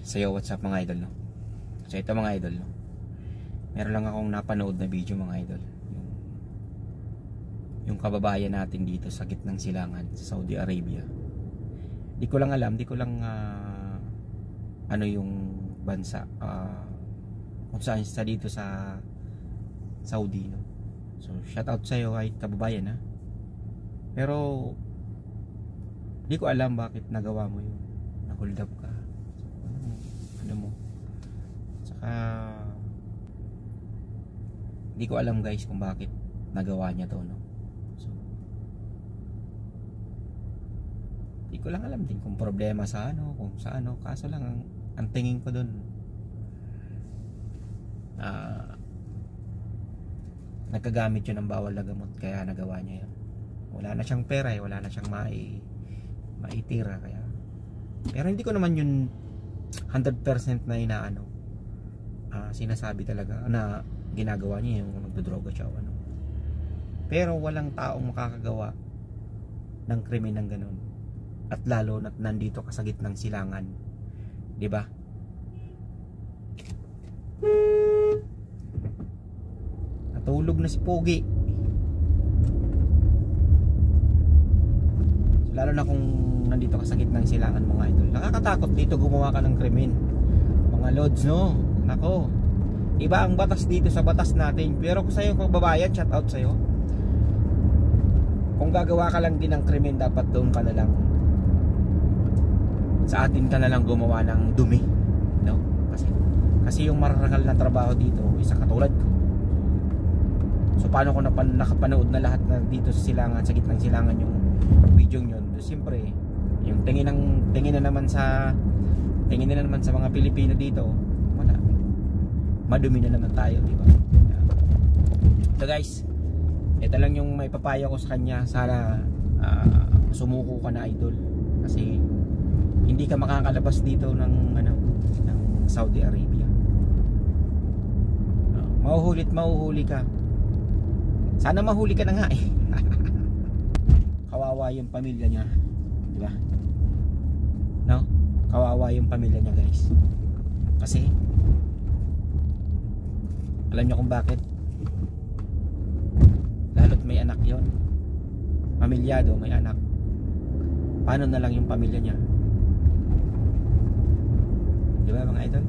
So yo, what's up mga idol, no? So ito mga idol, no? Meron lang akong napanood na video mga idol. Yung kababayan natin dito sa gitnang silangan sa Saudi Arabia. Di ko lang alam, ano yung bansa, kung saan sa dito sa Saudi, no? So shout out sa iyo kahit kababayan, ha. Pero di ko alam bakit nagawa mo yun. Na-hold up ka. Ano mo? Saka di ko alam guys kung bakit nagawa niya to, no? So di ko lang alam din kung problema sa ano, kung sa ano. Kaso lang ang tingin ko dun, nagkagamit yun ng bawal na gamot, kaya nagawa niya yun. Wala na siyang pera, wala na siyang maitira, kaya. Pero hindi ko naman yun 100% na inaano, sinasabi talaga na ginagawa niya yung nagdodroga siya o ano. Pero walang taong makakagawa ng krimen ng ganun, at lalo na nandito ka sa gitnang silangan, di ba? Natulog na si Pogi. So, lalo na kung nandito ka sa gitnang silangan mga idol, nakakatakot dito gumawa ka ng krimen mga lods, no? Nako, iba ang batas dito sa batas natin. Pero kung sa'yo kababayan, shout out sa'yo, kung gagawa ka lang din ng krimen, dapat doon ka na lang, sa atin ka na lang gumawa ng dumi, no? Kasi yung mararangal na trabaho dito, isa katulad ko. So paano ko nakapanood na lahat na dito sa silangan, sa gitnang silangan yung video yun. So, siyempre yung tingin na naman sa mga Pilipino dito, wala, madumi na naman tayo, di ba? So guys, ito lang yung may papayo ko sa kanya. Sana sumuko ka na idol, kasi hindi ka makakalabas dito ng Saudi Arabia. Mahuhuli ka. Sana mahuli ka na nga eh. Kawawa yung pamilya niya, di ba? No? Kawawa yung pamilya niya guys. Kasi alam niyo kung bakit? Lalo't may anak yon, pamilyado, may anak. Paano na lang yung pamilya niya? Di ba mga idol?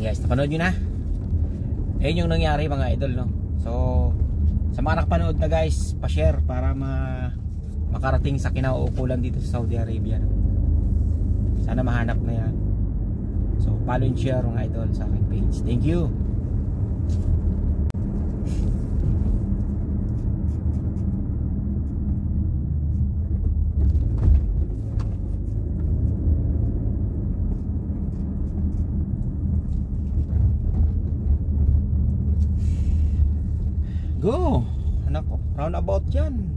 Guys, napanood nyo na. Ayun yung nangyari mga idol, no? So sa mga nakapanood na guys, pa-share para makarating sa kinauukulan dito sa Saudi Arabia, no? Sana mahanap na yan. So follow and share mga idol sa aking page. Thank you. Go! Anak ko, roundabout yan.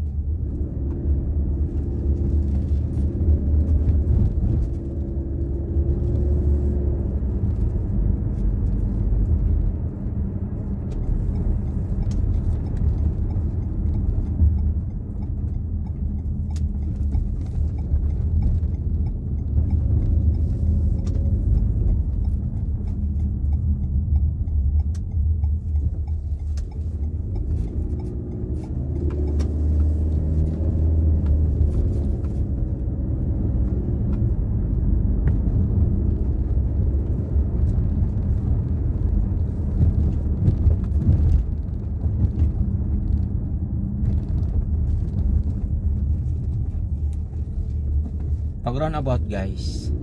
pag roundabout guys,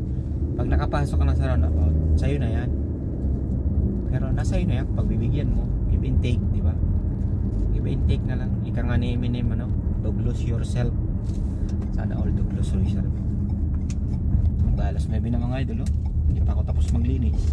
pag nakapasok ka na sa roundabout, sa'yo na yan. Pero nasa iyo na yan, pagbibigyan mo, give and take, di ba? Give and take na lang. Ika nga ni Eminem, ano? Don't lose yourself. Sana all don't lose yourself. Ang alas 9 na mga idol, oh. Hindi pa ako tapos maglinis.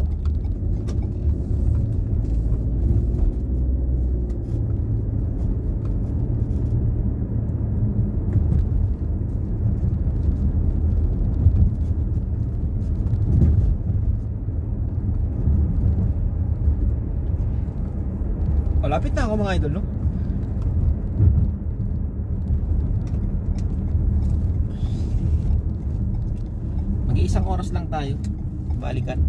Malapit na ako mga idol, no? Mag-iisang oras lang tayo balikan.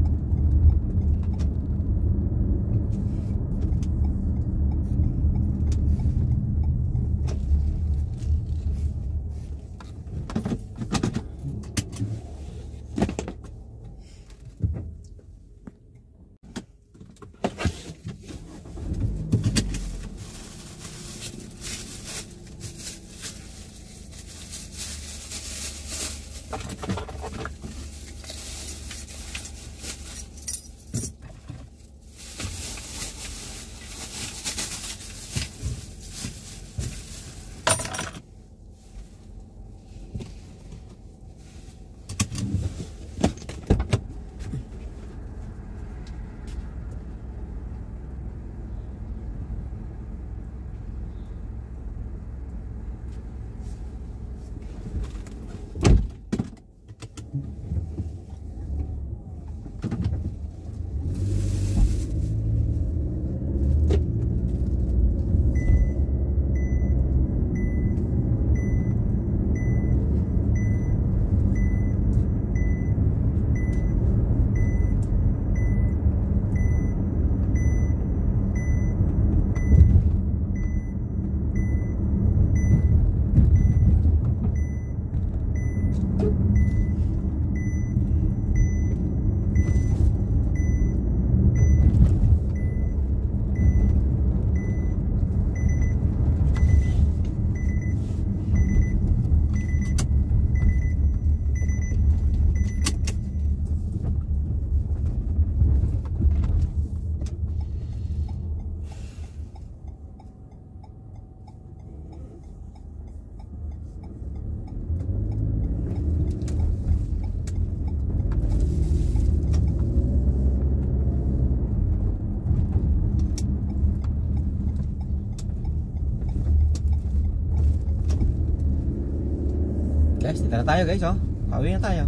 Guys, dito na tayo guys, oh. Pauwi na tayo.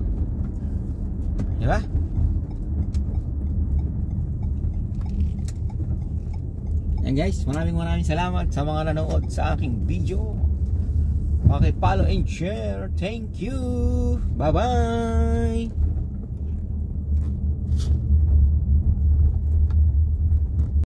Di ba? Yan guys, maraming salamat sa mga nanood sa aking video. Okay, follow and share. Thank you. Bye-bye.